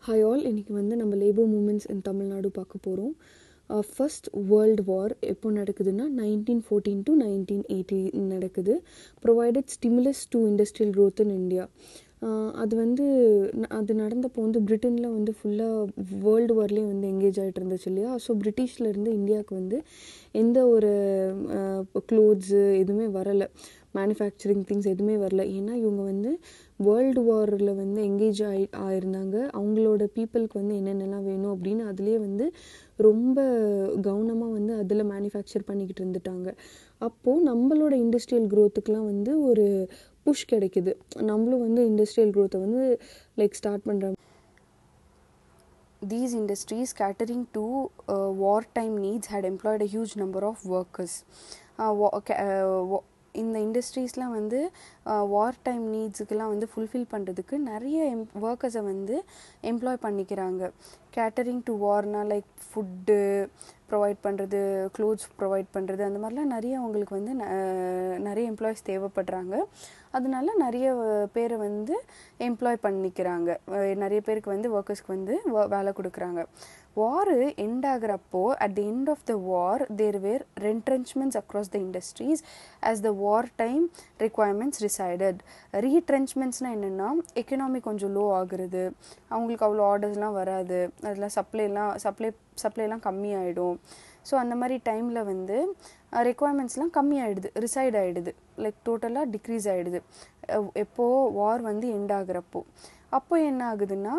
Hi all, இன்னைக்கு வந்து நம்ம லேபர் மூமெண்ட்ஸ் இன் தமிழ்நாடு பார்க்க போகிறோம். ஃபர்ஸ்ட் வேர்ல்டு வார் எப்போ நடக்குதுன்னா 1914 to 1918 நடக்குது. Provided stimulus to industrial growth in India. அது வந்து அது நடந்தப்போ வந்து பிரிட்டனில் வந்து ஃபுல்லாக வேர்ல்டு வார்லேயும் வந்து எங்கேஜ் ஆகிட்டு இருந்துச்சு இல்லையா. ஸோ பிரிட்டிஷ்லேருந்து இந்தியாவுக்கு வந்து எந்த ஒரு க்ளோத்ஸு எதுவுமே வரலை, மேனுஃபேக்சரிங் திங்ஸ் எதுவுமே வரல. ஏன்னா இவங்க வந்து வேர்ல்டு வாரில் வந்து எங்கேஜ் ஆயிருந்தாங்க. அவங்களோட பீப்புளுக்கு வந்து என்னென்னலாம் வேணும் அப்படின்னு அதுலேயே வந்து ரொம்ப கவனமாக வந்து அதில் மேனுஃபேக்சர் பண்ணிக்கிட்டு இருந்துட்டாங்க. அப்போது நம்மளோட இண்டஸ்ட்ரியல் க்ரோத்துக்கெலாம் வந்து ஒரு புஷ் கிடைக்குது. நம்மளும் வந்து இண்டஸ்ட்ரியல் க்ரோத்தை வந்து ஸ்டார்ட் பண்ணுறாங்க. These industries catering to wartime needs had employed a huge number of workers. இந்த இண்டஸ்ட்ரீஸ்லாம் வந்து வார் டைம் நீட்ஸுக்கெல்லாம் வந்து ஃபுல்ஃபில் பண்ணுறதுக்கு நிறைய ஒர்க்கர்ஸை வந்து எம்ப்ளாய் பண்ணிக்கிறாங்க. கேட்டரிங் டு வார்னா லைக் ஃபுட்டு ப்ரொவைட் பண்ணுறது, க்ளோத்ஸ் ப்ரொவைட் பண்ணுறது, அந்த மாதிரிலாம் நிறைய அவங்களுக்கு வந்து நிறைய எம்ப்ளாயிஸ் தேவைப்படுறாங்க. அதனால நிறைய பேரை வந்து எம்ப்ளாய் பண்ணிக்கிறாங்க. நிறைய பேருக்கு வந்து ஒர்க்கர்ஸ்க்கு வந்து வேலை கொடுக்குறாங்க. வார் எண்ட் ஆகிறப்போ at the end of the war there were retrenchments across the industries as the war time requirements receded. ரீட்ரென்ச்மெண்ட்ஸ்னால் என்னென்னா, எக்கனாமி கொஞ்சம் லோ ஆகுறது, அவங்களுக்கு அவ்வளோ ஆர்டர்ஸ்லாம் வராது, அதெல்லாம் சப்ளைலாம் கம்மியாயிடும். ஸோ அந்த மாதிரி டைமில் வந்து ரெக்குவயர்மெண்ட்ஸ்லாம் கம்மியாயிடுது, ரிசைட் ஆகிடுது, டோட்டலாக டிக்ரீஸ் ஆகிடுது எப்போது வார் வந்து எண்ட் ஆகிறப்போ. அப்போ என்ன ஆகுதுன்னா,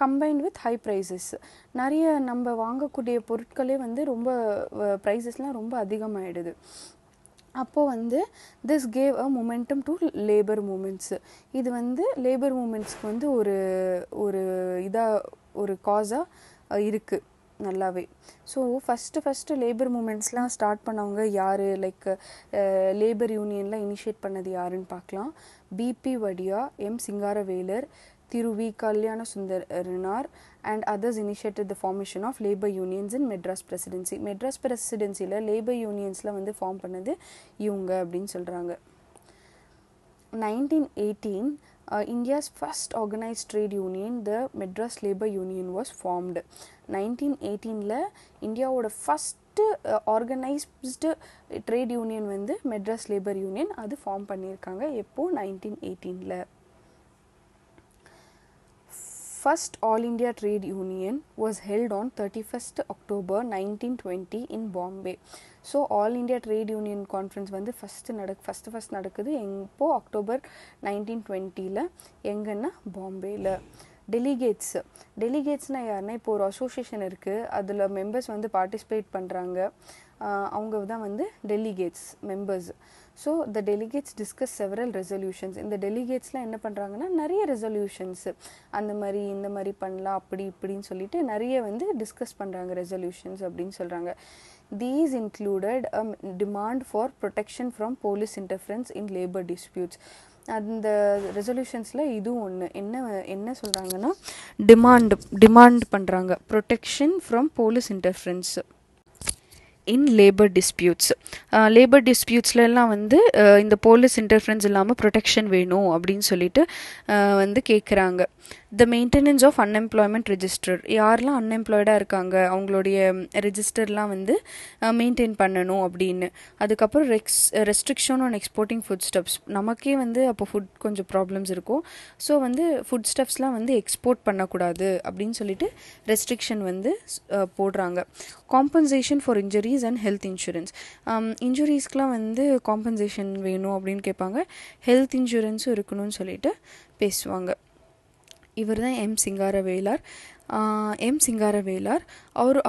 கம்பைன்ட் வித் ஹை ப்ரைஸஸ், நிறைய நம்ம வாங்கக்கூடிய பொருட்களே வந்து ரொம்ப ப்ரைஸஸ்லாம் ரொம்ப அதிகமாகிடுது. அப்போது வந்து this gave a momentum to labour movements. இது வந்து லேபர் மூமெண்ட்ஸ்க்கு வந்து ஒரு காஸாக இருக்குது நல்லாவே. ஸோ ஃபஸ்ட்டு லேபர் மூமெண்ட்ஸ்லாம் ஸ்டார்ட் பண்ணவங்க யார், லேபர் யூனியனில் இனிஷியேட் பண்ணது யாருன்னு பார்க்கலாம். B P Wadia, M Singaravelar, Thiru V Kalyana Sundaranar and others initiated the formation of labor unions in Madras presidency. Madras presidencyல labor unionsல வந்து ஃபார்ம் பண்ணது இவங்க அப்படின்னு சொல்கிறாங்க. 1918 India's first organized trade union, the Madras Labor Union, was formed. 1918ல இந்தியாவோட ஃபஸ்ட்டு ஆர்கனைஸ்டு ட்ரேட் யூனியன் வந்து Madras labour union, அது form பண்ணியிருக்காங்க. எப்போது? 1918ல. First All India Trade Union was held on 31st October 1920 in Bombay. So all India trade union conference வந்து first நடக்குது எப்போ? October 1920ல். எங்கன்னா? பாம்பேயில். டெலிகேட்ஸ்னால் யாருன்னா, இப்போ ஒரு அசோசியேஷன் இருக்குது, அதில் மெம்பர்ஸ் வந்து பார்ட்டிசிபேட் பண்ணுறாங்க, அவங்க தான் வந்து delegates members. So the delegates discuss several resolutions. இந்த டெலிகேட்ஸ்லாம் என்ன பண்ணுறாங்கன்னா, நிறைய ரெசல்யூஷன்ஸு இந்த மாதிரி பண்ணலாம், அப்படி இப்படின்னு சொல்லிட்டு நிறைய வந்து டிஸ்கஸ் பண்ணுறாங்க ரெசல்யூஷன்ஸ் அப்படின்னு சொல்கிறாங்க. These included a demand for protection from police interference in labor disputes. அந்த ரெசல்யூஷன்ஸில் இதுவும் ஒன்று. என்ன சொல்கிறாங்கன்னா, டிமாண்ட் பண்ணுறாங்க protection from police interference in labour disputes. Labour டிஸ்பியூட்ஸ்லாம் வந்து இந்த போலீஸ் இன்டர்ஃபரன்ஸ் இல்லாமல் ப்ரொடெக்ஷன் வேணும் அப்படின்னு சொல்லிட்டு வந்து கேட்குறாங்க. The maintenance of unemployment register, யாரெல்லாம் அன்எம்ப்ளாய்டாக இருக்காங்க அவங்களுடைய ரெஜிஸ்டர்லாம் வந்து மெயின்டைன் பண்ணணும் அப்படின்னு. அதுக்கப்புறம் restriction on exporting foodstuffs. நமக்கே வந்து அப்போ ஃபுட் கொஞ்சம் ப்ராப்ளம்ஸ் இருக்கும். ஸோ வந்து ஃபுட் ஸ்டப்ஸ்லாம் வந்து எக்ஸ்போர்ட் பண்ணக்கூடாது அப்படின்னு சொல்லிட்டு ரெஸ்ட்ரிக்ஷன் வந்து போடுறாங்க. Compensation for injuries and health insurance. இன்ஜுரிஸ்க்கெலாம் வந்து காம்பன்சேஷன் வேணும் அப்படின்னு கேட்பாங்க. ஹெல்த் இன்சூரன்ஸும் இருக்கணும்னு சொல்லிட்டு பேசுவாங்க. இவர் தான் எம் சிங்காரவேலார்.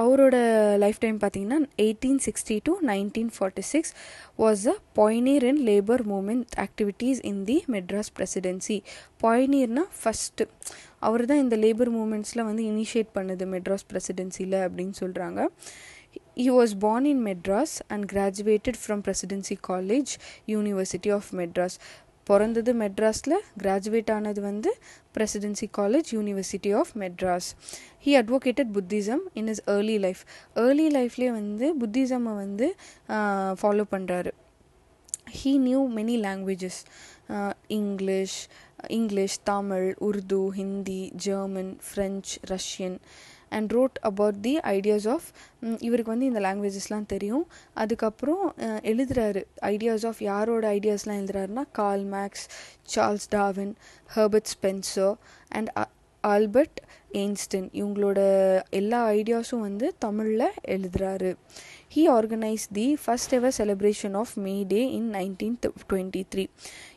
அவரோட லைஃப் டைம் பார்த்தீங்கன்னா 1860 to 1946 was a pioneer in labor movement activities in the Madras presidency. பாய்னியர்னா ஃபஸ்ட்டு, அவர் தான் இந்த லேபர் மூமெண்ட்ஸில் வந்து இனிஷியேட் பண்ணது மெட்ராஸ் பிரசிடென்சியில் அப்படின்னு சொல்கிறாங்க. He was born in Madras and graduated from Presidency College, University of Madras. பிறந்தது மெட்ராஸில், கிராஜுவேட் ஆனது வந்து presidency college, university of Madras. He advocated Buddhism in his early லைஃப்லேயே வந்து புத்திசமை வந்து ஃபாலோ பண்ணுறாரு. He knew many languages, English, English, Tamil, Urdu, Hindi, German, French, Russian, and wrote about the ideas of இவருக்கு வந்து இந்த லாங்குவேஜஸ்லாம் தெரியும். அதுக்கப்புறம் எழுதுறாரு ஐடியாஸ் ஆஃப் யாரோட ஐடியாஸ்லாம் எழுதுறாருன்னா Karl Marx, Charles Darwin, Herbert Spencer and Albert Einstein. இவங்களோட எல்லா ஐடியாஸும் வந்து தமிழில் எழுதுறாரு. He organized the first ever celebration of May Day in 1923.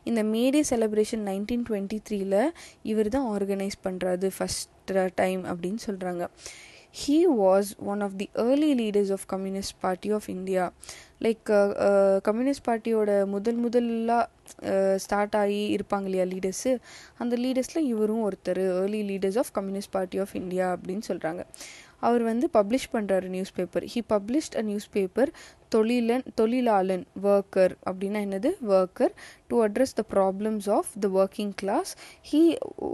இந்த May Day celebration 1923ல இவர் தான் ஆர்கனைஸ் பண்ணுறாரு ஃபஸ்ட் டைம் அப்படின்னு சொல்கிறாங்க. He was one of the early leaders of Communist Party of India. Like communist பார்ட்டியோட முதலாக ஸ்டார்ட் ஆகி இருப்பாங்க இல்லையா லீடர்ஸு, அந்த லீடர்ஸில் இவரும் ஒருத்தர், early leaders of communist party of India அப்படின்னு சொல்கிறாங்க. அவர் வந்து பப்ளிஷ் பண்ணுறாரு newspaper. He published a newspaper தொழிலாளன், ஒர்க்கர் அப்படின்னா என்னது, worker, to address the problems of the working class. He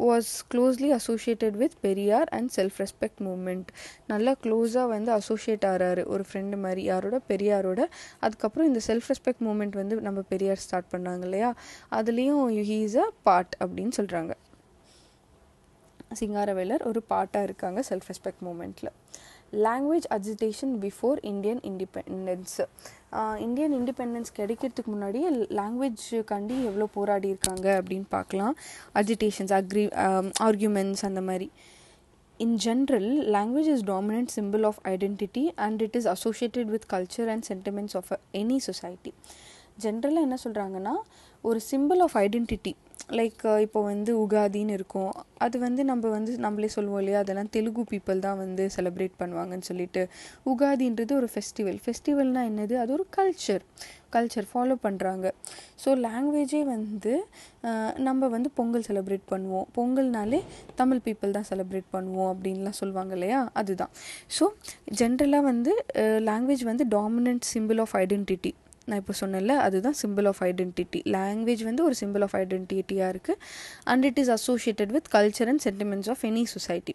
was closely associated with Periyar and self respect movement. நல்லா க்ளோஸாக வந்து அசோசியேட் ஆகிறாரு ஒரு ஃப்ரெண்டு மாதிரி, யாரோட, பெரியாரோட. அதுக்கப்புறம் இந்த செல்ஃப் ரெஸ்பெக்ட் மூமெண்ட் வந்து நம்ம பெரியார் ஸ்டார்ட் பண்ணாங்க இல்லையா, அதுலேயும் ஹீ இஸ் அ பார்ட் அப்படின்னு சொல்கிறாங்க. சிங்காரவேலர் ஒரு பார்ட்டாக இருக்காங்க செல்ஃப் ரெஸ்பெக்ட் மூமெண்ட்டில். Language agitation before Indian independence. Indian independence கிடைக்கிறதுக்கு முன்னாடி லாங்குவேஜ்காண்டி எவ்வளோ போராடி இருக்காங்க அப்படின்னு பார்க்கலாம். அஜிடேஷன்ஸ், ஆர்குமெண்ட்ஸ் அந்த மாதிரி. In general, language is dominant symbol of identity and it is associated with culture and sentiments of any society. ஜென்ரலாக என்ன சொல்கிறாங்கன்னா, ஒரு சிம்பிள் ஆஃப் ஐடென்டிட்டி. லைக் இப்போ வந்து உகாதின்னு இருக்கும், அது வந்து நம்மளே சொல்லுவோம் இல்லையா, அதெல்லாம் தெலுங்கு பீப்புள் தான் வந்து செலிப்ரேட் பண்ணுவாங்கன்னு சொல்லிட்டு. உகாதின்றது ஒரு ஃபெஸ்டிவல்னால் என்னது, அது ஒரு கல்ச்சர் ஃபாலோ பண்ணுறாங்க. ஸோ லாங்குவேஜே வந்து நம்ம வந்து பொங்கல் செலிப்ரேட் பண்ணுவோம், பொங்கல்னாலே தமிழ் பீப்புள் தான் செலிப்ரேட் பண்ணுவோம் அப்படின்லாம் சொல்லுவாங்க இல்லையா, அதுதான். ஸோ ஜென்ரலாக வந்து லாங்குவேஜ் வந்து டாமினன்ட் சிம்பிள் ஆஃப் ஐடென்டிட்டி. நான் இப்போ சொன்னேன்ல, அதுதான் சிம்பிள் ஆஃப் ஐடென்டிட்டி. லாங்குவேஜ் வந்து ஒரு சிம்பிள் ஆஃப் ஐடென்டிட்டியாக இருக்குது. And it is associated with culture and sentiments of any society.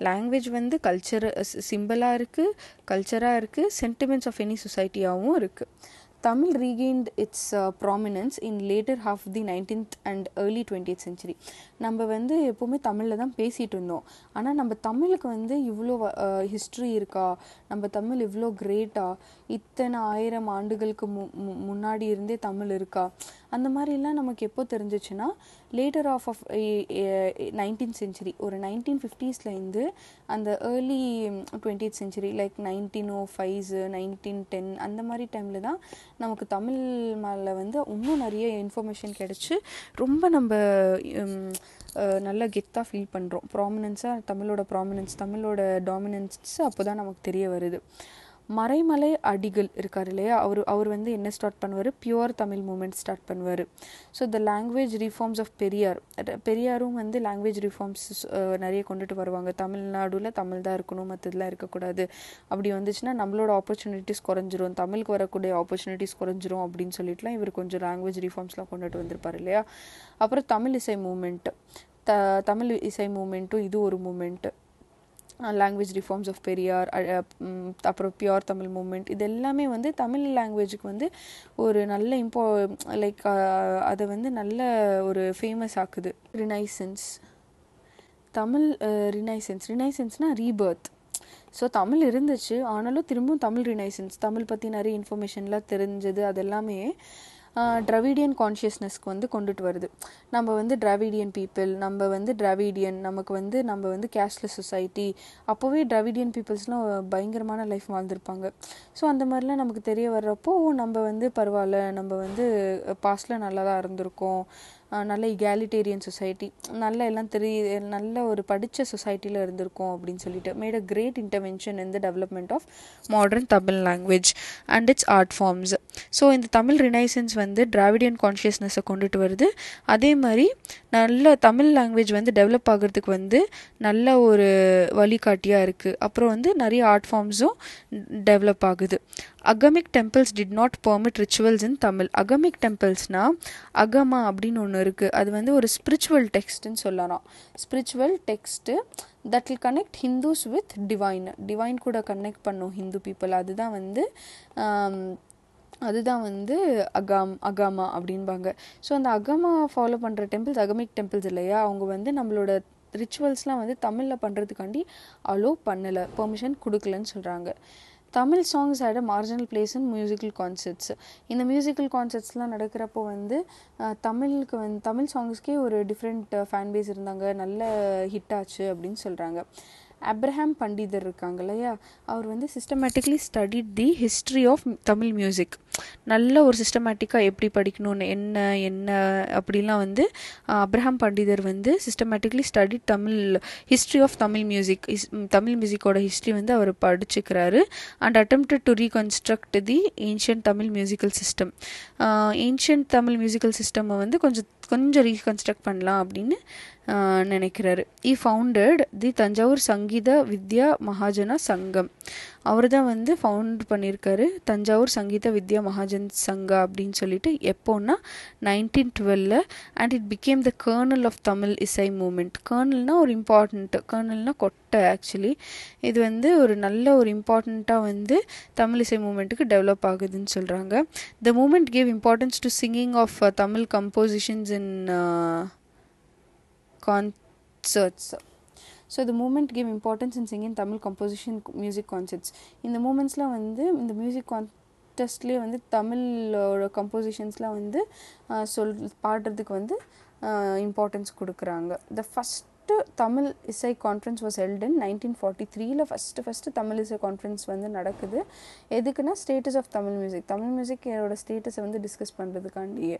Language வந்து கல்ச்சர் சிம்பிளாக இருக்குது, கல்ச்சராக இருக்குது, சென்டிமெண்ட்ஸ் ஆஃப் எனி சொசைட்டியாகவும் இருக்குது. Tamil regained its prominence in later half of the 19th and early 20th century. நம்ம வந்து எப்போவுமே தமிழில் தான் பேசிகிட்டு இருந்தோம். ஆனால் நம்ம தமிழுக்கு வந்து இவ்வளோ ஹிஸ்ட்ரி இருக்கா, நம்ம தமிழ் இவ்வளோ கிரேட்டா, இத்தனை 1000 ஆண்டுகளுக்கு முன்னாடி இருந்தே தமிழ் இருக்கா, அந்த மாதிரிலாம் நமக்கு எப்போ தெரிஞ்சிச்சுன்னா லேட்டர் ஆஃப் 19th century, ஒரு 1950s அந்த ஏர்லி 20th century லைக் 1905 1910 அந்த மாதிரி டைமில் தான் நமக்கு தமிழ் மேலே வந்து இன்னும் நிறைய இன்ஃபர்மேஷன் கிடச்சி ரொம்ப நம்ம நல்லா கெத்தாக ஃபீல் பண்ணுறோம். ப்ராமினன்ஸாக தமிழோட டாமினன்ஸ் அப்போ தான் நமக்கு தெரிய வருது. மறைமலை அடிகள் இருக்கார் இல்லையா, அவர் வந்து என்ன ஸ்டார்ட் பண்ணுவார், பியூர் தமிழ் மூமெண்ட் ஸ்டார்ட் பண்ணுவார். So the language reforms of பெரியாரும் வந்து லாங்குவேஜ் ரிஃபார்ம்ஸ் நிறைய கொண்டுட்டு வருவாங்க. தமிழ்நாடுல தமிழ் தான் இருக்கணும், மற்றதெல்லாம் இருக்கக்கூடாது, அப்படி வந்துச்சுன்னா நம்மளோட ஆப்பர்ச்சுனிட்டிஸ் குறைஞ்சிரும், தமிழுக்கு வரக்கூடிய ஆப்பர்ச்சுனிட்டிஸ் குறைஞ்சிரும் அப்படின்னு சொல்லிட்டுலாம் இவர் கொஞ்சம் லாங்குவேஜ் ரிஃபார்ம்ஸ்லாம் கொண்டுட்டு வந்திருப்பார் இல்லையா. அப்புறம் தமிழ் இசை மூமெண்ட்டும் இது ஒரு movement. Language reforms of Periyar, அப்புறம் பியூர் தமிழ் மூமெண்ட், இது எல்லாமே வந்து தமிழ் லாங்குவேஜுக்கு வந்து ஒரு நல்ல லைக் அதை வந்து நல்ல ஒரு ஃபேமஸ் ஆக்குது. ரினைசன்ஸ், தமிழ் ரினைசன்ஸ்னால் ரீபர்த். ஸோ தமிழ் இருந்துச்சு, ஆனாலும் திரும்பவும் தமிழ் ரினைசன்ஸ், தமிழ் பற்றி நிறைய இன்ஃபர்மேஷன்லாம் தெரிஞ்சது, அதெல்லாமே டிராவிடியன் கான்ஷியஸ்னஸ்க்கு வந்து கொண்டுட்டு வருது. நம்ம வந்து டிராவிடியன் பீப்புள், நம்ம வந்து கேஷ்லெஸ் சொசைட்டி. அப்போவே டிராவிடியன் பீப்புள்ஸ்லாம் பயங்கரமான லைஃப் வாழ்ந்திருப்பாங்க. ஸோ அந்த மாதிரிலாம் நமக்கு தெரிய வர்றப்போ நம்ம வந்து பரவாயில்ல, நம்ம வந்து பாஸ்டில் நல்லா தான் இருந்திருக்கோம், நல்ல இகாலிட்டேரியன் சொசைட்டி, நல்ல ஒரு படித்த சொசைட்டியில் இருந்திருக்கோம் அப்படின்னு சொல்லிட்டு made a great intervention in the development of modern Tamil language and its art forms. So இந்த தமிழ் ரினைசன்ஸ் வந்து டிராவிடியன் கான்ஷியஸ்னஸை கொண்டுட்டு வருது. அதே மாதிரி நல்ல தமிழ் லாங்குவேஜ் வந்து டெவலப் ஆகிறதுக்கு வந்து நல்ல ஒரு வழிகாட்டியாக இருக்குது. அப்புறம் வந்து நிறைய ஆர்ட் ஃபார்ம்ஸும் டெவலப் ஆகுது. Agamic temples did not permit rituals in Tamil. Agamic டெம்பிள்ஸ்னால் அகமா அப்படின்னு ஒன்று இருக்குது, அது வந்து ஒரு ஸ்பிரிச்சுவல் டெக்ஸ்ட்டுன்னு சொல்லலாம். Spiritual text that will connect Hindus with divine கூட கனெக்ட் பண்ணும் ஹிந்து பீப்புள். அதுதான் வந்து அதுதான் வந்து அகாமா அப்படின்பாங்க. ஸோ அந்த அகாமா ஃபாலோ பண்ணுற டெம்பிள்ஸ் அகமிக் டெம்பிள்ஸ் இல்லையா, அவங்க வந்து நம்மளோட ரிச்சுவல்ஸ்லாம் வந்து தமிழில் பண்ணுறதுக்காண்டி அலோவ் பண்ணலை, பெர்மிஷன் கொடுக்கலன்னு சொல்கிறாங்க. Tamil songs had a marginal place in musical concerts. இந்த மியூசிக்கல் கான்சர்ட்ஸ்லாம் நடக்கிறப்போ வந்து தமிழுக்கு வந்து தமிழ் சாங்ஸ்க்கே ஒரு டிஃப்ரெண்ட் ஃபேன் பேஸ் இருந்தாங்க, நல்ல ஹிட் ஆச்சு அப்படின்னு சொல்கிறாங்க. அப்ரஹாம் பண்டிதர் இருக்காங்க இல்லையா, அவர் வந்து systematically studied the history of Tamil music. நல்ல ஒரு சிஸ்டமேட்டிக்காக எப்படி படிக்கணும்னு என்ன என்ன அப்படிலாம் வந்து அப்ரஹாம் பண்டிதர் வந்து systematically studied history of Tamil music, Tamil மியூசிக்கோட ஹிஸ்ட்ரி வந்து அவர் படிச்சுக்கிறாரு. And attempted to reconstruct the ancient Tamil musical system. Ancient Tamil musical சிஸ்டம்மை வந்து கொஞ்சம் ரீகன்ஸ்ட்ரக்ட் பண்ணலாம் அப்படின்னு நினைக்கிறாரு. ஈ ஃபவுண்டட் தி தஞ்சாவூர் சங்கீத வித்யா மகாஜன சங்கம். அவர் தான் வந்து ஃபவுண்ட் பண்ணியிருக்காரு தஞ்சாவூர் சங்கீத வித்யா மகாஜன் சங்கா அப்படின்னு சொல்லிட்டு. எப்போன்னா 1912. And it became the kernel of Tamil இசை மூமெண்ட். கர்னல்னா ஒரு இம்பார்ட்டண்ட், கர்னல்னா கொட்டை ஆக்சுவலி. இது வந்து ஒரு நல்ல ஒரு இம்பார்ட்டண்ட்டாக வந்து தமிழ் இசை மூமெண்ட்டுக்கு டெவலப் ஆகுதுன்னு சொல்கிறாங்க. The movement gave importance to singing of Tamil compositions in concerts. So the movement gave importance in singing Tamil composition music concerts. இந்த மூமெண்ட்ஸ்லாம் வந்து இந்த மியூசிக் கான்டெஸ்ட்லேயே வந்து தமிழோட கம்போசிஷன்ஸ்லாம் வந்து பாடுறதுக்கு வந்து இம்பார்ட்டன்ஸ் கொடுக்குறாங்க. த ஃபஸ்ட்டு தமிழ் இசை conference was held in 1943. First Tamil இசை கான்ஃபரன்ஸ் வந்து நடக்குது. எதுக்குன்னா ஸ்டேட்டஸ் ஆஃப் தமிழ் மியூசிக்கோட ஸ்டேட்டஸை வந்து discuss பண்ணுறதுக்காண்டியே.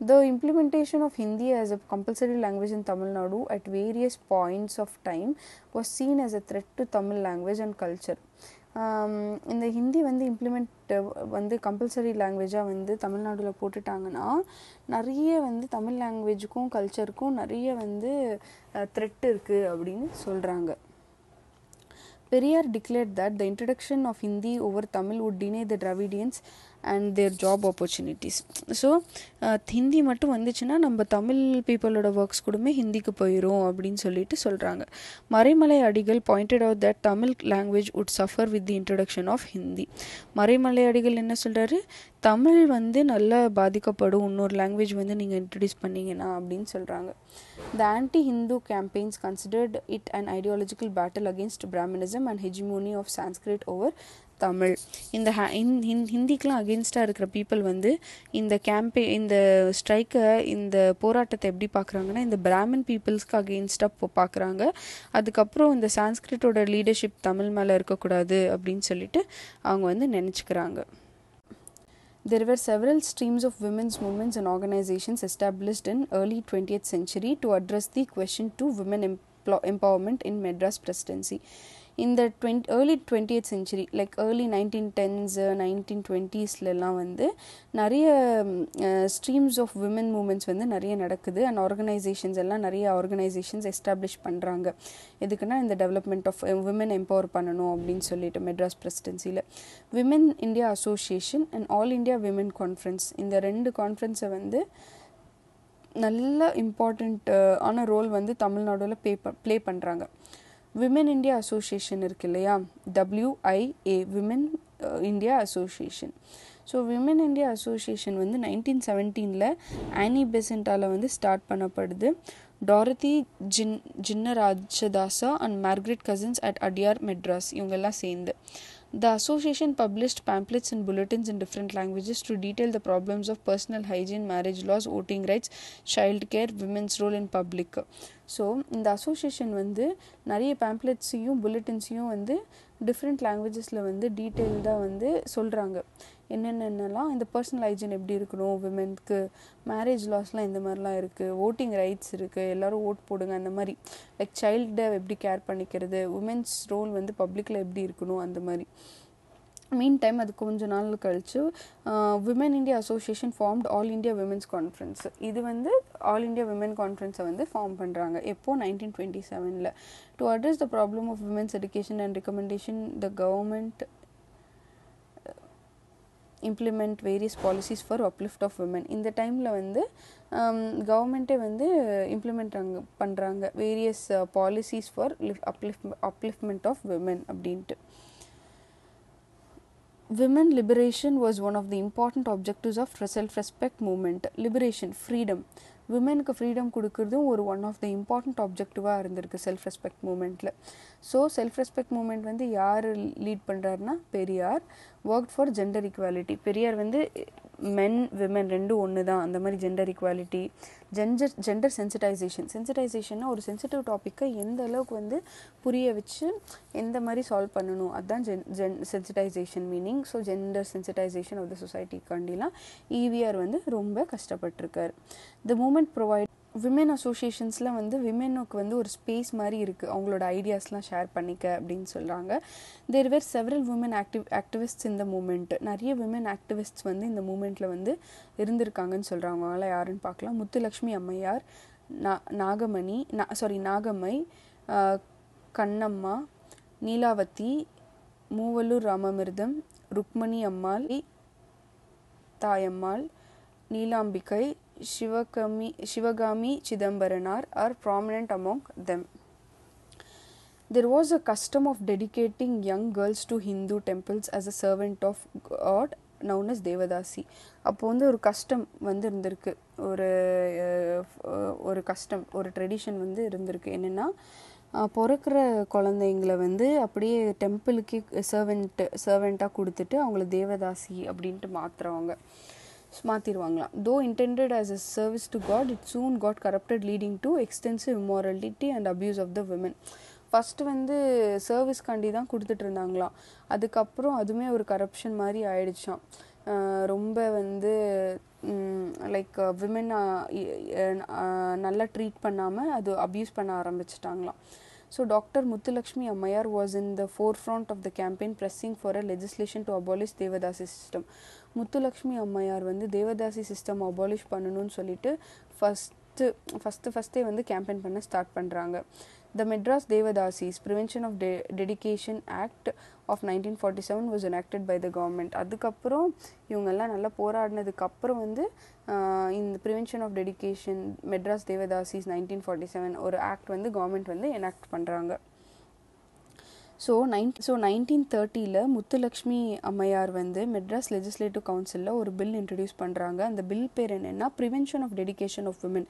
The implementation of Hindi as a compulsory language in Tamilnadu at various points of time was seen as a threat to Tamil language and culture. இந்த ஹிந்தி வந்து implement வந்து compulsory லாங்குவேஜாக வந்து தமிழ்நாட்டில் போட்டுட்டாங்கன்னா நிறைய வந்து தமிழ் லாங்குவேஜுக்கும் கல்ச்சருக்கும் நிறைய வந்து த்ரெட் இருக்குது அப்படின்னு சொல்கிறாங்க. Periyar declared that the introduction of Hindi over Tamil would deny the Dravidians and their job opportunities. So Hindi மட்டும் வந்துச்சுன்னா நம்ம தமிழ் பீப்புளோட ஒர்க்ஸ் கூடமே ஹிந்திக்கு போயிடும் அப்படின்னு சொல்லிட்டு சொல்கிறாங்க. Maraimalai Adigal pointed out that Tamil language would suffer with the introduction of Hindi. Maraimalai Adigal என்ன சொல்கிறாரு, தமிழ் வந்து நல்லா பாதிக்கப்படும் இன்னொரு லாங்குவேஜ் வந்து நீங்கள் இன்ட்ரடியூஸ் பண்ணிங்கன்னா அப்படின்னு சொல்கிறாங்க. The anti-Hindu campaigns considered it an ideological battle against Brahmanism and hegemony of Sanskrit over Tamil. இந்த ஹிந்திக்கெலாம் அகெயின்ஸ்டாக இருக்கிற பீப்புள் வந்து இந்த ஸ்ட்ரைக்கை இந்த போராட்டத்தை எப்படி பார்க்குறாங்கன்னா இந்த பிராமின் பீப்புள்ஸ்க்கு அகெயின்ஸ்டாக பார்க்குறாங்க. அதுக்கப்புறம் இந்த சான்ஸ்கிரிட்டோட லீடர்ஷிப் தமிழ் மேலே இருக்கக்கூடாது அப்படின்னு சொல்லிட்டு அவங்க வந்து நினச்சிக்கிறாங்க. There were several streams of women's movements and organizations established in early 20th century to address the question to women empowerment in Madras presidency. In the early 20th century, like early 1910s 1920ஸ்லாம் வந்து நிறைய streams of women moments வந்து நிறைய நடக்குது. And organisations எல்லாம் நிறைய organisations establish பண்ணுறாங்க. எதுக்குன்னா இந்த டெவலப்மெண்ட் ஆஃப் விமன் எம்பவர் பண்ணணும் அப்படின்னு சொல்லிட்டு. மெட்ராஸ் பிரசிடென்சியில் women India association and all India women conference, இந்த ரெண்டு கான்ஃபரன்ஸை வந்து நல்ல இம்பார்ட்டண்ட் ஆன ரோல் வந்து தமிழ்நாடுல ப்ளே பண்ணுறாங்க. விமன் இந்தியா அசோசியேஷன் இருக்கு இல்லையா, WIA, women India association. So women India association வந்து 1917 ஆனி பெசண்டால் வந்து ஸ்டார்ட் பண்ணப்படுது. Dorothy Jinarajadasa and Margaret Cousins at Adyar Madras இவங்கெல்லாம் சேர்ந்து. The association published pamphlets and bulletins in different languages to detail the problems of personal hygiene, marriage laws, voting rights, child care, women's role in public. So இந்த association வந்து நிறைய பேம்ப்ளெட்ஸையும் புல்லட்டின்ஸையும் வந்து different லாங்குவேஜஸில் வந்து டீட்டெயில்டாக வந்து சொல்கிறாங்க. என்னென்னலாம் இந்த பர்சனல் ஹைஜீன் எப்படி இருக்கணும், விமென்க்கு மேரேஜ் லாஸ்லாம் இந்த மாதிரிலாம் இருக்குது, ஓட்டிங் ரைட்ஸ் இருக்குது, எல்லோரும் ஓட் போடுங்க, அந்த மாதிரி லைக் சைல்டை எப்படி கேர் பண்ணிக்கிறது, உமன்ஸ் ரோல் வந்து பப்ளிக்கில் எப்படி இருக்கணும், அந்த மாதிரி. மீன் டைம் அது கொஞ்ச நாள் கழிச்சு women India association formed all India women's conference. இது வந்து ஆல் இண்டியா விமன் கான்ஃபரன்ஸை வந்து ஃபார்ம் பண்ணுறாங்க. எப்போது 1927. To address the problem of women's education and recommendation the government implement various policies for uplift of women. இந்த டைமில் வந்து கவர்மெண்ட்டே வந்து இம்ப்ளிமெண்ட் பண்ணுறாங்க various policies for upliftment of women அப்படின்ட்டு. women liberation was one of the important objectives of self-respect movement. Liberation, freedom. விமெனுக்கு freedom கொடுக்கறதும் ஒரு ஒன் ஆஃப் த இம்பார்ட்டண்ட் ஆப்ஜெக்டிவாக இருந்திருக்கு செல்ஃப் ரெஸ்பெக்ட் மூமெண்ட்டில். ஸோ செல்ஃப் ரெஸ்பெக்ட் மூமெண்ட் வந்து யார் லீட் பண்ணுறாருனா Periyar. Work for gender equality. Periyar வந்து மென் விமென் ரெண்டும் ஒன்று தான், அந்த மாதிரி ஜெண்டர் ஈக்குவாலிட்டி. ஜெண்டர் சென்சிட்டைசேஷன்னா ஒரு சென்சிட்டிவ் டாப்பிக்கை எந்த அளவுக்கு வந்து புரிய வச்சு எந்த மாதிரி சால்வ் பண்ணணும், அதுதான் sensitisation meaning. So gender sensitisation of the சொசைட்டிக்காண்டிலாம் ஈவிஆர் வந்து ரொம்ப கஷ்டப்பட்டிருக்கார். த மூமெண்ட் ப்ரொவைட் விமென் அசோசியேஷன்ஸில் வந்து விமெனுக்கு வந்து ஒரு ஸ்பேஸ் மாதிரி இருக்குது, அவங்களோட ஐடியாஸ்லாம் ஷேர் பண்ணிக்க அப்படின்னு சொல்கிறாங்க. தேர் வேர் செவரல் விமென் ஆக்டிவிஸ்ட்ஸ் இந்த மூமெண்ட். நிறைய விமென் ஆக்டிவிஸ்ட்ஸ் வந்து இந்த மூமெண்ட்டில் வந்து இருந்திருக்காங்கன்னு சொல்கிறாங்க. அவங்களாம் யாருன்னு பார்க்கலாம். முத்துலக்ஷ்மி அம்மையார், நாகம்மை, கண்ணம்மா, நீலாவதி, மூவலூர் ராமமிர்தம், ருக்மணி அம்மாள், Thayammal, Neelambigai, Shivagami Chidambaranar are prominent among them. There was a custom of dedicating young girls to Hindu temples as a servant of God known as Devadasi. அப்போ வந்து ஒரு கஸ்டம் வந்து இருந்திருக்கு, ஒரு கஸ்டம், ஒரு ட்ரெடிஷன் வந்து இருந்திருக்கு. என்னென்னா பிறக்கிற குழந்தைங்களை வந்து அப்படியே டெம்பிளுக்கு சர்வெண்ட்டாக கொடுத்துட்டு அவங்கள தேவதாசி அப்படின்ட்டு மாற்றிடுவாங்களாம். Though intended as a service to God, it soon got corrupted, leading to extensive immorality and abuse of the women. First வந்து சர்வீஸ்காண்டி தான் கொடுத்துட்டு இருந்தாங்களாம். அதுக்கப்புறம் அதுவுமே ஒரு கரப்ஷன் மாதிரி ஆயிடுச்சான். ரொம்ப வந்து லைக் விமென் நல்லா ட்ரீட் பண்ணாமல் அது அப்யூஸ் பண்ண ஆரம்பிச்சிட்டாங்களாம். So Dr. Muthulakshmi Ammayar was in the forefront of the campaign pressing for a legislation to abolish Devadasi system. Muthulakshmi அம்மையார் வந்து தேவதாசி சிஸ்டம் அபாலிஷ் பண்ணணும்னு சொல்லிட்டு ஃபஸ்ட்டே வந்து கேம்பெயின் பண்ண ஸ்டார்ட் பண்ணுறாங்க. The Madras Devadasis Prevention of Dedication Act of 1947 was enacted by the government. அதுக்கப்புறம் இவங்கெல்லாம் நல்லா போராடினதுக்கப்புறம் வந்து இந்த prevention of dedication Madras devadasis 1947 ஒரு ஆக்ட் வந்து கவர்மெண்ட் வந்து எனாக்ட் பண்ணுறாங்க. ஸோ 1930 முத்துலக்ஷ்மி அம்மையார் வந்து மெட்ராஸ் லெஜிஸ்லேட்டிவ் கவுன்சிலில் ஒரு பில் இன்ட்ரடியூஸ் பண்ணுறாங்க. அந்த பில் பேர் என்னென்னா prevention of dedication of women.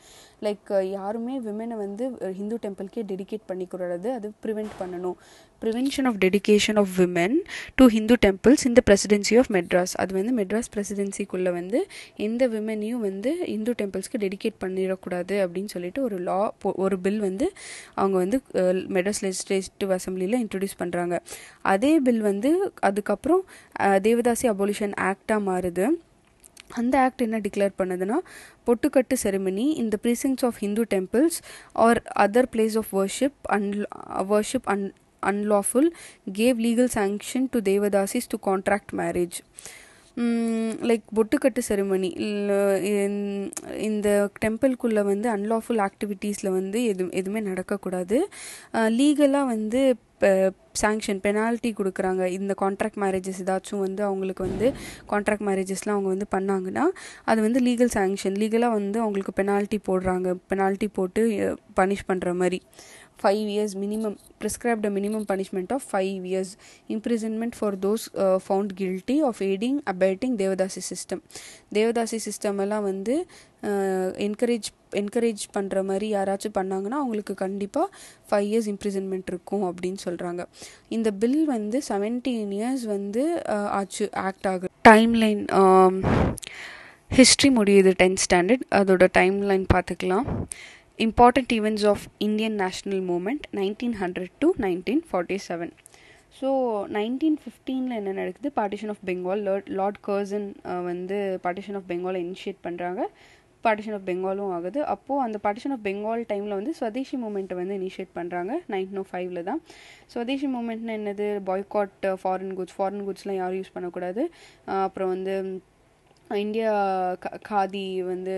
Like யாருமே விமெனை வந்து ஹிந்து டெம்பிள்கே டெடிகேட் பண்ணிக்கூடாது, அது ப்ரிவென்ட் பண்ணணும். Prevention of dedication of women to Hindu temples in the presidency of Madras. அது வந்து மெட்ராஸ் பிரசிடென்சிக்குள்ளே வந்து எந்த விமெனையும் வந்து ஹிந்து டெம்பிள்ஸ்க்கு டெடிகேட் பண்ணிடக்கூடாது அப்படின்னு சொல்லிட்டு ஒரு பில் வந்து அவங்க வந்து மெட்ராஸ் லெஜிஸ்லேட்டிவ் அசம்பிளியில் இன்ட்ரடியூஸ் பண்ணுறாங்க. அதே பில் வந்து அதுக்கப்புறம் தேவதாசி அபாலிஷன் ஆக்டாக மாறுது. அந்த ஆக்ட் என்ன டிக்ளேர் பண்ணுதுன்னா, pottukattu ceremony in the precincts of Hindu temples or other place of worship unlawful gave legal sanction to Devadasis to contract marriage. Like pottukattu ceremony இந்த டெம்பிள்குள்ளே வந்து அன்லாஃபுல் ஆக்டிவிட்டீஸில் வந்து எதுவுமே நடக்கக்கூடாது. லீகலாக வந்து சாங்ஷன் பெனால்ட்டி கொடுக்குறாங்க. இந்த கான்ட்ராக்ட் மேரேஜஸ் ஏதாச்சும் வந்து அவங்களுக்கு வந்து கான்ட்ராக்ட் மேரேஜஸ்லாம் அவங்க வந்து பண்ணாங்கன்னா அது வந்து லீகல் சாங்ஷன், லீகலாக வந்து அவங்களுக்கு பெனால்ட்டி போடுறாங்க. பெனால்ட்டி போட்டு பனிஷ் பண்ணுற மாதிரி 5 years minimum, prescribed a minimum punishment of 5 years imprisonment for those found guilty of aiding abetting Devadasi system. Devadasi system எல்லாம் வந்து என்கரேஜ் பண்ணுற மாதிரி யாராச்சும் பண்ணாங்கன்னா அவங்களுக்கு கண்டிப்பாக 5 years imprisonment இருக்கும் அப்படின்னு சொல்கிறாங்க. இந்த பில் வந்து 17 years வந்து ஆச்சு ஆக்ட் ஆகுது. டைம்லைன் ஹிஸ்ட்ரி முடியுது 10th standard, அதோட டைம்லைன் பார்த்துக்கலாம். Important events of Indian national movement 1900 to 1947. So 1915 என்ன நடக்குது, partition of Bengal. Lord Curzon வந்து பார்ட்டிஷன் ஆஃப் பெங்காலை இனிஷியேட் பண்ணுறாங்க. பார்ட்டிஷன் ஆஃப் பெங்காலும் ஆகுது. அப்போது அந்த பார்ட்டிஷன் ஆஃப் பெங்கால் டைமில் வந்து ஸ்வதேசி மூமெண்ட்டை வந்து இனிஷியேட் பண்ணுறாங்க 1905 தான். ஸ்வதேசி மூமெண்ட்னா என்னது, பாய்காட் ஃபாரின் குட்ஸ்லாம் யாரும் யூஸ் பண்ணக்கூடாது. அப்புறம் வந்து இந்தியா காதி வந்து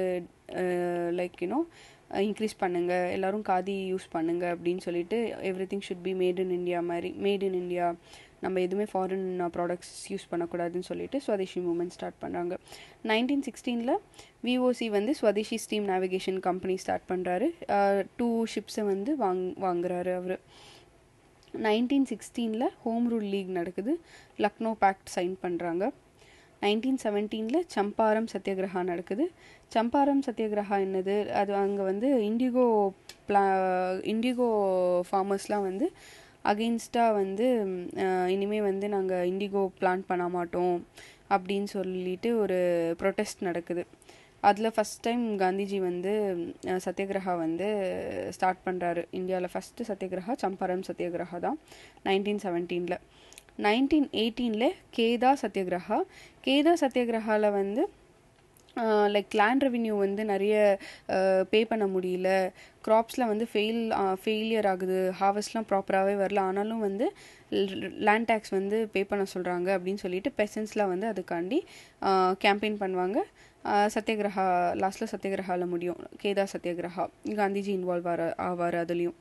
லைக் இன்க்ரீஸ் பண்ணுங்கள், எல்லோரும் காதி யூஸ் பண்ணுங்கள் அப்படின்னு சொல்லிட்டு everything should be made in India மாதிரி, மேட் இன் இந்தியா, நம்ம எதுவுமே ஃபாரின் ப்ராடக்ட்ஸ் யூஸ் பண்ணக்கூடாதுன்னு சொல்லிட்டு ஸ்வதேசி மூமெண்ட் ஸ்டார்ட் பண்ணுறாங்க. 1916 விஓசி வந்து Swadeshi steam navigation company start பண்ணுறாரு. 2 ஷிப்ஸை வந்து வாங்குறாரு அவர். 1916 ஹோம் ரூல் லீக் நடக்குது, லக்னோ பேக்ட் சைன் பண்ணுறாங்க. 1917 சம்பாரம் சத்தியாகிரகா நடக்குது. சம்பாரம் சத்தியாகிரகா என்னது, அது அங்கே வந்து இண்டிகோ ஃபார்மர்ஸ்லாம் வந்து அகெயின்ஸ்டாக வந்து இனிமேல் வந்து நாங்கள் இண்டிகோ பிளான்ட் பண்ண மாட்டோம் அப்படின்னு சொல்லிட்டு ஒரு ப்ரொட்டஸ்ட் நடக்குது. அதில் ஃபஸ்ட் டைம் காந்திஜி வந்து சத்தியாகிரகா வந்து ஸ்டார்ட் பண்ணுறாரு. இந்தியாவில் ஃபஸ்ட்டு சத்தியாகிரகா சம்பாரம் சத்தியாகிரகா தான் 1917. 1918 கேதா சத்தியாகிரகா. கேதா சத்தியாகிரகாவில் வந்து லைக் லேண்ட் ரெவென்யூ வந்து நிறைய பே பண்ண முடியல, க்ராப்ஸில் வந்து ஃபெயிலியர் ஆகுது, ஹார்வெஸ்ட்லாம் ப்ராப்பராகவே வரல, ஆனாலும் வந்து லேண்ட் டேக்ஸ் வந்து பே பண்ண சொல்கிறாங்க அப்படின்னு சொல்லிட்டு பெசன்ஸ்லாம் வந்து அதுக்காண்டி கேம்பெயின் பண்ணுவாங்க. சத்தியாகிரகா லாஸ்ட்டில் சத்தியாகிரகாவில் முடியும், கேதா சத்தியாகிரகா. காந்திஜி இன்வால்வ் ஆவார் அதுலேயும்.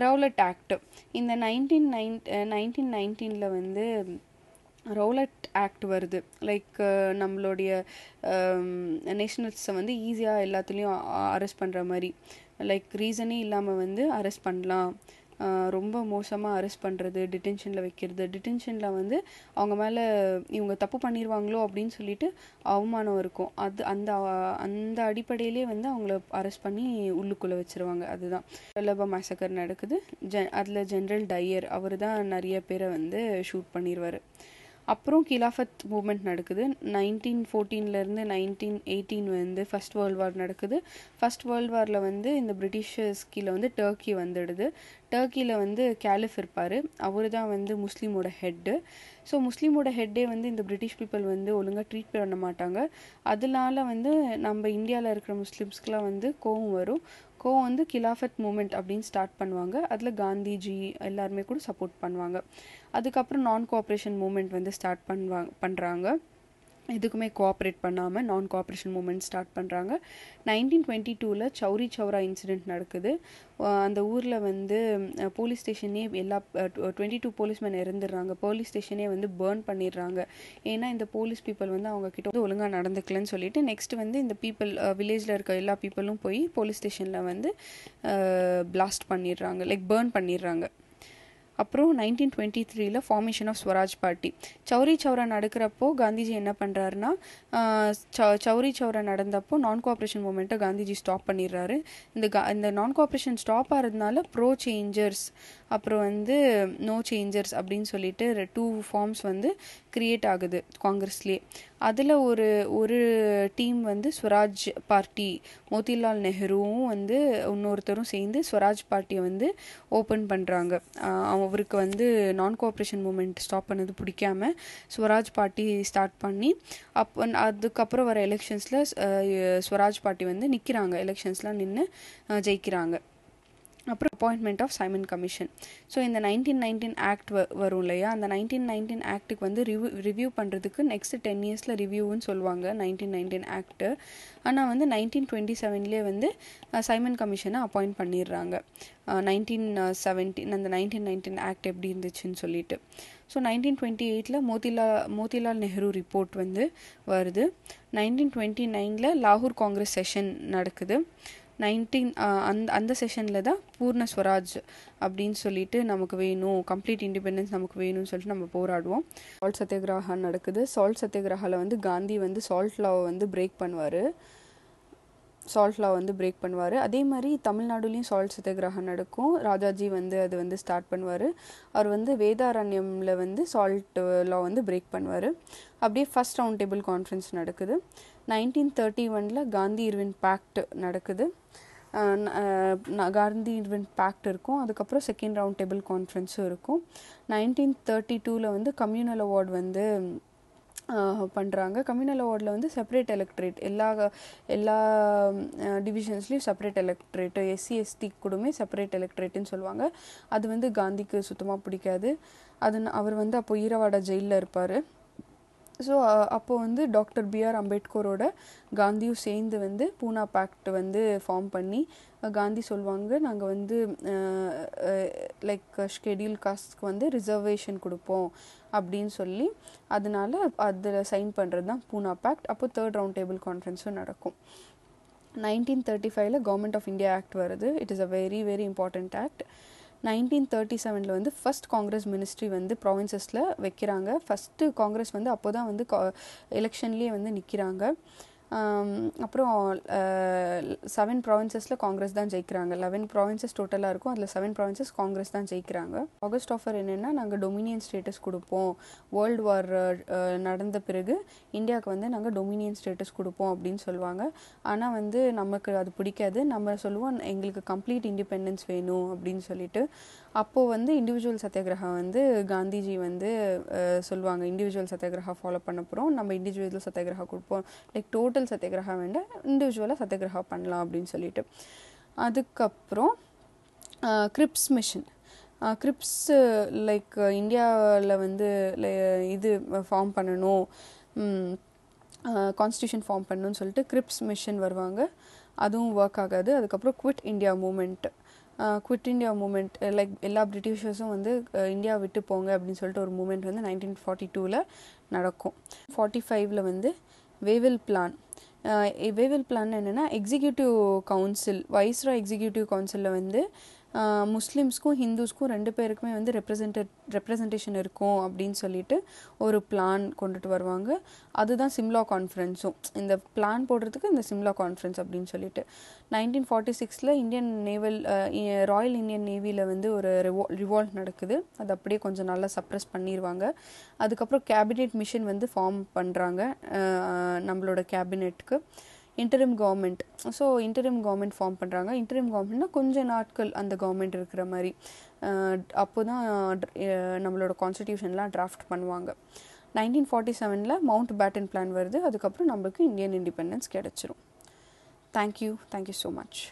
ரவுலட் ஆக்ட் இந்த 1919 வந்து ரவுலட் ஆக்ட் வருது. லைக் நம்மளுடைய நேஷனல்ஸை வந்து ஈஸியாக எல்லாத்துலேயும் அரெஸ்ட் பண்ணுற மாதிரி, லைக் ரீசனே இல்லாமல் வந்து அரெஸ்ட் பண்ணலாம், ரொம்ப மோசமாக அரெஸ்ட் பண்ணுறது, டிடென்ஷனில் வைக்கிறது, டிடென்ஷனில் வந்து அவங்க மேலே இவங்க தப்பு பண்ணிடுவாங்களோ அப்படின்னு சொல்லிட்டு அவமானம் இருக்கும், அது அந்த அடிப்படையிலே வந்து அவங்கள அரெஸ்ட் பண்ணி உள்ளுக்குள்ளே வச்சுருவாங்க. அதுதான் வல்லபா மேசக்கர் நடக்குது. அதில் ஜென்ரல் டையர் அவர் தான் நிறைய பேரை வந்து ஷூட் பண்ணிடுவார். அப்புறம் கிலாஃபத் மூமெண்ட் நடக்குது. 1914 1918 வந்து ஃபர்ஸ்ட் வேர்ல்டு வார் நடக்குது. ஃபர்ஸ்ட் வேர்ல்டு வாரில் வந்து இந்த பிரிட்டிஷர்ஸ் கீழே வந்து டர்க்கி வந்துடுது. டர்க்கியில் வந்து கேலிஃப் இருப்பார், அவர் தான் வந்து முஸ்லீமோட ஹெட்டு. ஸோ முஸ்லீமோட ஹெட்டே வந்து இந்த பிரிட்டிஷ் பீப்புள் வந்து ஒழுங்காக ட்ரீட் பண்ண மாட்டாங்க. அதனால வந்து நம்ம இந்தியாவில் இருக்கிற முஸ்லீம்ஸ்க்கெலாம் வந்து கோவம் வரும். கோவம் வந்து கிலாஃபத் மூமெண்ட் அப்படின்னு ஸ்டார்ட் பண்ணுவாங்க. அதில் காந்திஜி எல்லாருமே கூட சப்போர்ட் பண்ணுவாங்க. அதுக்கப்புறம் நான் கோஆப்ரேஷன் மூமெண்ட் வந்து ஸ்டார்ட் பண்ணுறாங்க. எதுக்குமே கோஆப்ரேட் பண்ணாமல் நான் கோஆப்ரேஷன் மூமெண்ட் ஸ்டார்ட் பண்ணுறாங்க. 1922 சௌரி சௌரா இன்சிடெண்ட் நடக்குது. அந்த ஊரில் வந்து போலீஸ் ஸ்டேஷனே 22 போலீஸ்மேன் இறந்துடுறாங்க. போலீஸ் ஸ்டேஷனே வந்து பேர்ன் பண்ணிடுறாங்க. ஏன்னா இந்த போலீஸ் பீப்புள் வந்து அவங்க கிட்ட வந்து ஒழுங்காக நடந்துக்கலன்னு சொல்லிட்டு நெக்ஸ்ட் வந்து இந்த பீப்புள் வில்லேஜில் இருக்க எல்லா பீப்புளும் போய் போலீஸ் ஸ்டேஷனில் வந்து பிளாஸ்ட் பண்ணிடுறாங்க, லைக் பேர்ன் பண்ணிடுறாங்க. அப்புறம் 1923 ஃபார்மேஷன் ஆஃப் ஸ்வராஜ் பார்ட்டி. சௌரி சௌரா நடக்கிறப்போ காந்திஜி என்ன பண்ணுறாருன்னா, சௌரி சௌரா நடந்தப்போ நான் கோஆப்ரேஷன் மூமெண்ட்டை காந்திஜி ஸ்டாப் பண்ணிடுறாரு. இந்த நான் கோஆப்ரேஷன் ஸ்டாப் ஆகிறதுனால ப்ரோ சேஞ்சர்ஸ் அப்புறம் வந்து நோ சேஞ்சர்ஸ் அப்படின்னு சொல்லிட்டு 2 ஃபார்ம்ஸ் வந்து கிரியேட் ஆகுது காங்கிரஸ்லேயே. அதில் ஒரு டீம் வந்து ஸ்வராஜ் பார்ட்டி, மோதிலால் நெஹ்ருவும் வந்து இன்னொருத்தரும் சேர்ந்து ஸ்வராஜ் பார்ட்டியை வந்து ஓப்பன் பண்ணுறாங்க. அவருக்கு வந்து நான் கோஆப்ரேஷன் மூமெண்ட் ஸ்டாப் பண்ணது பிடிக்காம ஸ்வராஜ் பார்ட்டி ஸ்டார்ட் பண்ணி அதுக்கப்புறம் வர எலெக்ஷன்ஸில் ஸ்வராஜ் பார்ட்டி வந்து நிற்கிறாங்க, எலெக்ஷன்ஸ்லாம் நின்று ஜெயிக்கிறாங்க. அப்புறம் appointment of Simon commission. So இந்த 1919 ஆக்ட் வரும் இல்லையா, அந்த 1919 ஆக்டுக்கு வந்து ரிவ்யூ பண்ணுறதுக்கு நெக்ஸ்ட் 10 இயர்ஸில் ரிவ்யூன்னு சொல்லுவாங்க 1919 ஆக்டு. ஆனால் வந்து 1927 வந்து சைமன் கமிஷனை அப்பாயிண்ட் பண்ணிடுறாங்க. 1917 அந்த 1919 ஆக்ட் எப்படி இருந்துச்சுன்னு சொல்லிட்டு. ஸோ 1928 மோதிலால் நெஹ்ரு ரிப்போர்ட் வந்து வருது. 1929 லாகூர் காங்கிரஸ் செஷன் நடக்குது. அந்த செஷனில் தான் பூர்ண ஸ்வராஜ் அப்படின்னு சொல்லிட்டு நமக்கு வேணும், கம்ப்ளீட் இண்டிபெண்டன்ஸ் நமக்கு வேணும்னு சொல்லிட்டு நம்ம போராடுவோம். சால்ட் சத்தியாகிரகா நடக்குது. சால்ட் சத்தியாகிரகாவில் வந்து காந்தி வந்து சால்ட் லாவை வந்து பிரேக் பண்ணுவார். அதே மாதிரி தமிழ்நாடுலேயும் சால்ட் சத்தியாகிரகா நடக்கும். ராஜாஜி வந்து அது வந்து ஸ்டார்ட் பண்ணுவார். அவர் வந்து வேதாரண்யமில் வந்து சால்ட் லா வந்து பிரேக் பண்ணுவார். அப்படியே ஃபர்ஸ்ட் ரவுண்ட் டேபிள் கான்ஃபரன்ஸ் நடக்குது. 1931 காந்தி இர்வின் பேக்ட் நடக்குது. காந்தி இர்வின் பேக்ட் இருக்கும். அதுக்கப்புறம் செகண்ட் ரவுண்ட் டேபிள் கான்ஃபரன்ஸும் இருக்கும். 1932 வந்து கம்யூனல் அவார்டு வந்து பண்ணுறாங்க. கம்யூனல் அவார்டில் வந்து செப்பரேட் எலக்ட்ரேட், எல்லா டிவிஷன்ஸ்லேயும் செப்பரேட் எலக்ட்ரேட்டு, எஸ்சி எஸ்டி கூடமே செப்பரேட் எலக்ட்ரேட்டுன்னு சொல்லுவாங்க. அது வந்து காந்திக்கு சுத்தமாக பிடிக்காது. அவர் வந்து அப்போ ஈரவாடா ஜெயிலில் இருப்பார். ஸோ அப்போது வந்து டாக்டர் பிஆர் அம்பேத்கரோட காந்தியும் சேர்ந்து வந்து பூனா பேக்ட் வந்து ஃபார்ம் பண்ணி காந்தி சொல்லுவாங்க, நாங்கள் வந்து லைக் ஷெட்யூல் காஸ்ட்க்கு வந்து ரிசர்வேஷன் கொடுப்போம் அப்படின்னு சொல்லி, அதனால அதில் சைன் பண்ணுறது தான் பூனா பேக்ட். அப்போ தேர்ட் ரவுண்ட் டேபிள் கான்ஃபரன்ஸும் நடக்கும். 1935 கவர்மெண்ட் ஆஃப் இந்தியா ஆக்ட் வருது. It is a very very important act. 1937 வந்து ஃபர்ஸ்ட் காங்கிரஸ் மினிஸ்ட்ரி வந்து ப்ராவின்சஸில் வைக்கிறாங்க. ஃபஸ்ட்டு காங்கிரஸ் வந்து அப்போ தான் வந்து எலெக்ஷன்லேயே வந்து நிற்கிறாங்க. அப்புறம் 7 ப்ராவின்சஸில் காங்கிரஸ் தான் ஜெயிக்கிறாங்க. 11 ப்ராவின்சஸ் டோட்டலாக இருக்கும், அதில் 7 ப்ராவின்சஸ் காங்கிரஸ் தான் ஜெயிக்கிறாங்க. ஆகஸ்ட் ஆஃபர் என்னென்னா, நாங்கள் டொமினியன் ஸ்டேட்டஸ் கொடுப்போம், வேர்ல்டு வார் நடந்த பிறகு இந்தியாவுக்கு வந்து நாங்கள் டொமினியன் ஸ்டேட்டஸ் கொடுப்போம் அப்படின்னு சொல்லுவாங்க. ஆனால் வந்து நமக்கு அது பிடிக்காது. நம்ம சொல்லுவோம் எங்களுக்கு கம்ப்ளீட் இண்டிபெண்டன்ஸ் வேணும் அப்படின்னு சொல்லிட்டு. அப்போது வந்து இண்டிவிஜுவல் சத்தியாகிரகா வந்து காந்திஜி வந்து சொல்லுவாங்க, இண்டிவிஜுவல் சத்தியாகிரகா ஃபாலோ பண்ண போகிறோம், நம்ம இண்டிவிஜுவல் சத்தியாகிரகா கொடுப்போம், லைக் டோட்டல் சத்தியாகிரகா வேண்டாம், இண்டிவிஜுவலாக சத்தியாகிரகா பண்ணலாம் அப்படின்னு சொல்லிட்டு. அதுக்கப்புறம் கிரிப்ஸ் மிஷன். கிரிப்ஸ் லைக் இந்தியாவில் வந்து இது ஃபார்ம் பண்ணணும், கான்ஸ்டியூஷன் ஃபார்ம் பண்ணணும்னு சொல்லிட்டு கிரிப்ஸ் மிஷன் வருவாங்க. அதுவும் ஒர்க் ஆகாது. அதுக்கப்புறம் quit India moment. Quit India moment like எல்லா பிரிட்டிஷர்ஸும் வந்து இந்தியா விட்டு போங்க அப்படின்னு சொல்லிட்டு ஒரு மூமெண்ட் வந்து 1942 நடக்கும். 45 வந்து வேவல் பிளான். வேவல் பிளான் என்னென்னா, எக்ஸிக்யூட்டிவ் கவுன்சில், வைஸ்ராய் எக்ஸிக்யூட்டிவ் கவுன்சிலில் வந்து முஸ்லீம்ஸ்க்கும் ஹிந்துஸ்க்கும் 2 பேருக்குமே வந்து ரெப்ரசன்டேஷன் இருக்கும் அப்படின்னு சொல்லிட்டு ஒரு பிளான் கொண்டுட்டு வருவாங்க. அதுதான் சிம்லா கான்ஃபரன்ஸும். இந்த பிளான் போடுறதுக்கு இந்த சிம்லா கான்ஃபரன்ஸ் அப்படின்னு சொல்லிட்டு 1946 இந்தியன் நேவல் ராயல் இந்தியன் நேவியில் வந்து ஒரு ரிவால்ட் நடக்குது. அது அப்படியே கொஞ்சம் நல்லா சப்ரஸ் பண்ணிடுவாங்க. அதுக்கப்புறம் கேபினெட் மிஷன் வந்து ஃபார்ம் பண்ணுறாங்க நம்மளோட கேபினெட்டுக்கு. Interim government. So interim government form பண்ணுறாங்க. இன்டரிம் கவர்மெண்ட்னா கொஞ்சம் நாட்கள் அந்த கவர்மெண்ட் இருக்கிற மாதிரி. அப்போ தான் நம்மளோட கான்ஸ்டிடியூஷன்லாம் டிராஃப்ட் பண்ணுவாங்க. 1947 மவுண்ட் பேட்டன் பிளான் வருது. அதுக்கப்புறம் நம்மளுக்கு இந்தியன் இண்டிபெண்டன்ஸ் கிடச்சிரும். Thank you so much.